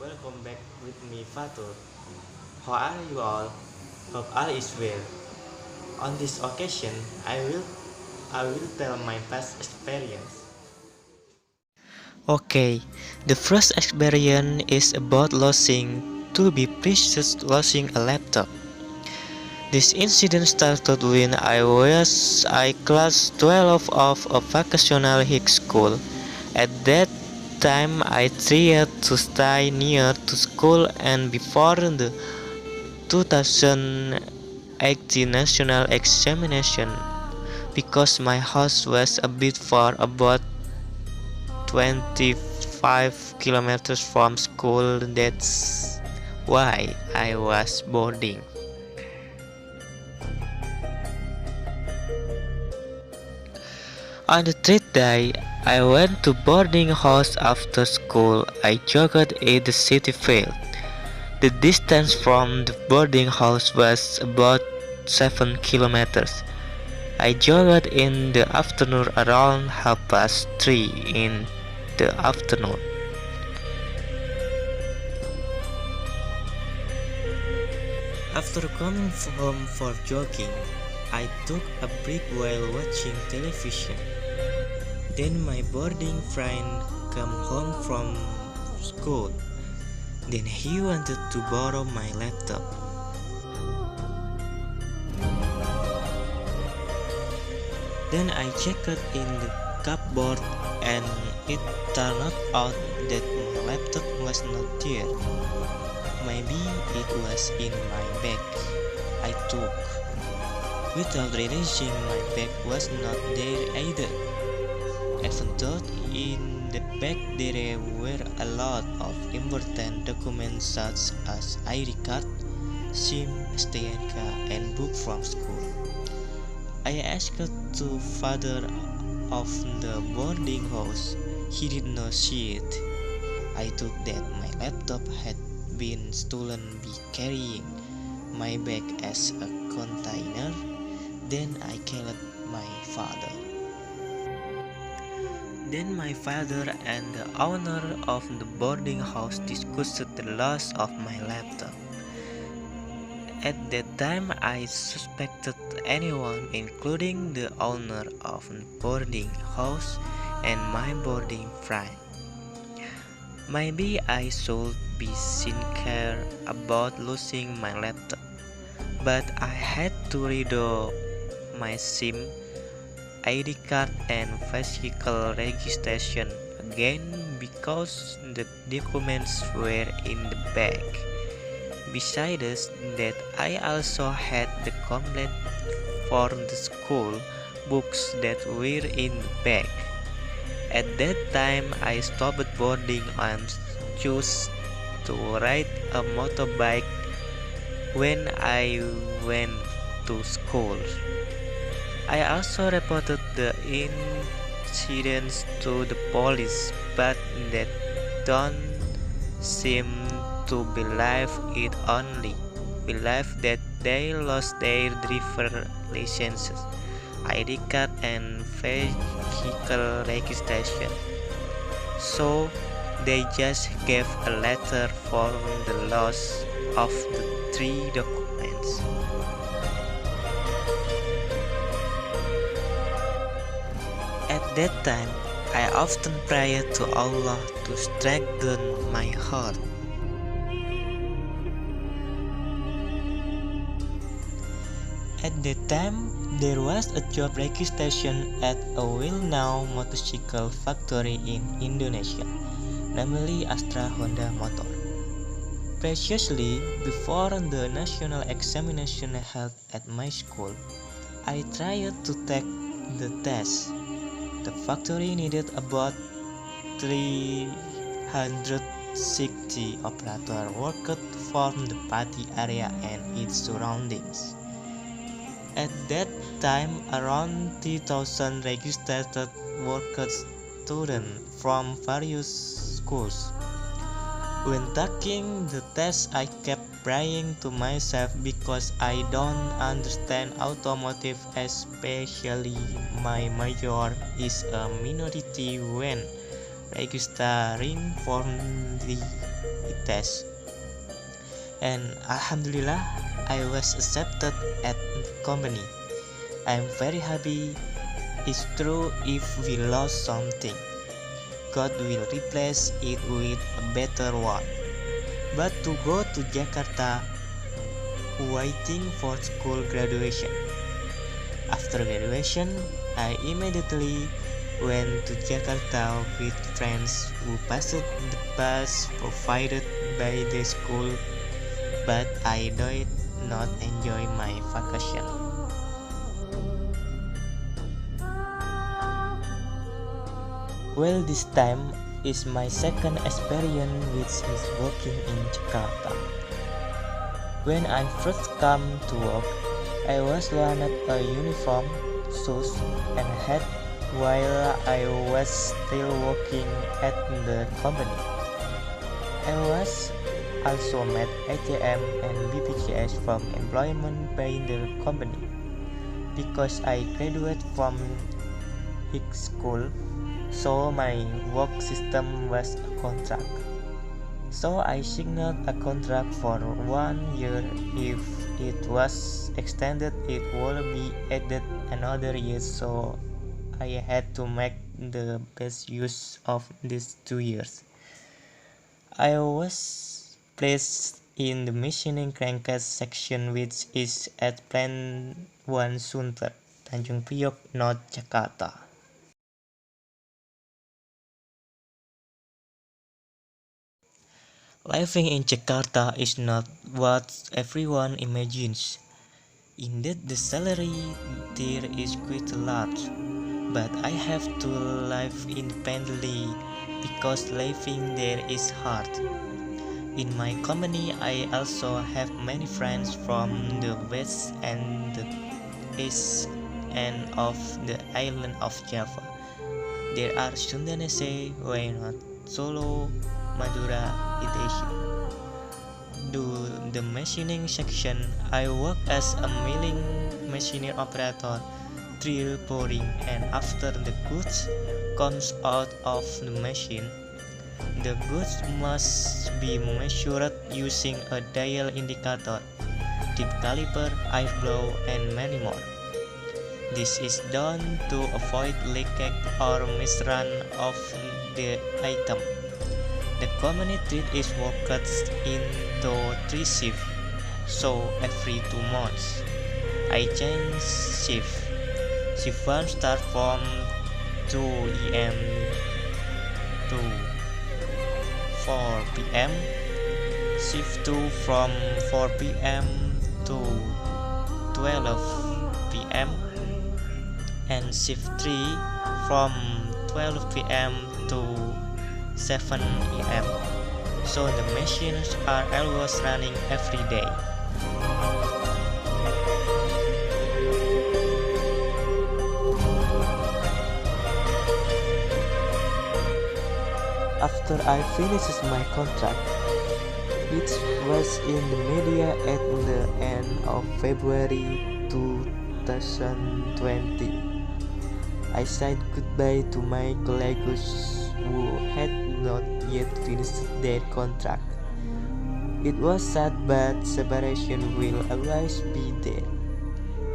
Welcome back with me, Fatur. How are you all? Hope all is well. On this occasion, I will tell my past experience. Okay, the first experience is about losing, to be precise, losing a laptop. This incident started when I class 12 of a vocational high school. At that time, I tried to stay near to school and before the 2018 national examination because my house was a bit far, about 25 kilometers from school. That's why I was boarding. On the third day, I went to boarding house after school. I jogged in the city field. The distance from the boarding house was about 7 kilometers. I jogged in the afternoon around 3:30 in the afternoon. After coming home for jogging, I took a break while watching television. Then my boarding friend came home from school. Then he wanted to borrow my laptop. Then I checked in the cupboard and it turned out that my laptop was not there. Maybe it was in my bag I took. Without realizing my bag was not there either. Even though in the bag there were a lot of important documents such as ID card, SIM, STNK, and book from school. I asked to father of the boarding house. He did not see it. I thought that my laptop had been stolen by carrying my bag as a container. Then I called my father. Then my father and the owner of the boarding house discussed the loss of my laptop. At that time, I suspected anyone, including the owner of the boarding house and my boarding friend. Maybe I should be sincere about losing my laptop, but I had to redo my SIM, ID card, and physical registration again because the documents were in the bag. Besides that, I also had the complaint for the school books that were in the bag. At that time, I stopped boarding and chose to ride a motorbike when I went to school. I also reported the incidents to the police, but they don't seem to believe it, only believe that they lost their driver licenses, ID card, and vehicle registration. So they just gave a letter for the loss of the three documents. At that time, I often prayed to Allah to strengthen my heart. At that time, there was a job registration at a well-known motorcycle factory in Indonesia, namely Astra Honda Motor. Previously, before the national examination held at my school, I tried to take the test. The factory needed about 360 operator workers from the party area and its surroundings. At that time, around 3,000 registered workers students from various schools. When taking the test, I kept praying to myself because I don't understand automotive, especially my major is a minority when registering for the test. And Alhamdulillah, I was accepted at the company. I'm very happy. It's true, if we lost something, God will replace it with a better one. But to go to Jakarta, waiting for school graduation. After graduation, I immediately went to Jakarta with friends who passed the bus provided by the school, but I did not enjoy my vacation. Well, this time is my second experience with his working in Jakarta. When I first come to work, I was loaned a uniform, shoes, and hat while I was still working at the company. I was also met ATM and BPJS from employment by the company. Because I graduated from high school, so my work system was a contract. So I signed a contract for 1 year. If it was extended, it would be added another year, so I had to make the best use of these 2 years. I was placed in the machining crankcase section, which is at Plant 1 Sunter, Tanjung Priok, North Jakarta. Living in Jakarta is not what everyone imagines. Indeed, the salary there is quite large, but I have to live independently because living there is hard. In my company, I also have many friends from the west and the east end of the island of Java. There are Sundanese, Wayanad, Solo, Madura, Indonesia. Do the machining section, I work as a milling machining operator, drill, boring, and after the goods comes out of the machine, the goods must be measured using a dial indicator, tip caliper, air blow, and many more. This is done to avoid leakage or misrun of the item. The company treats its workers into 3 shifts, so every 2 months, I change shift. Shift 1 starts from 2 am to 4 pm, shift 2 from 4 pm to 12 pm, and shift 3 from 12 pm to 7 am. So the machines are always running every day. After I finished my contract, which was in the media at the end of February 2020, I said goodbye to my colleagues who had not yet finished their contract. It was sad, but separation will always be there.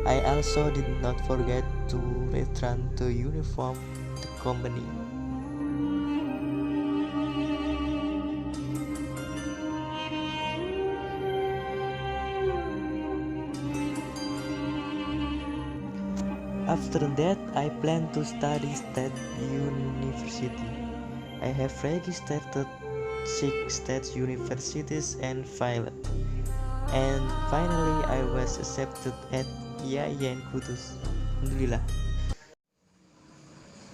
I also did not forget to return to uniform the company. After that, I plan to study state university. I have registered 6 state universities and filed. And finally, I was accepted at IAIN Kudus. Alhamdulillah.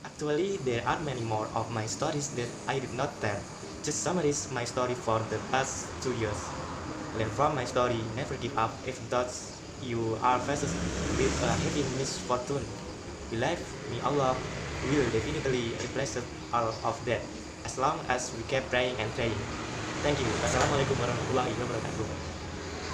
Actually, there are many more of my stories that I did not tell. Just summarize my story for the past 2 years. Learn from my story, never give up if thoughts you are faced with a heavy misfortune. Believe me, Allah will definitely replace all of that as long as we keep praying and praying. Thank you. Wassalamualaikum warahmatullahi wabarakatuh.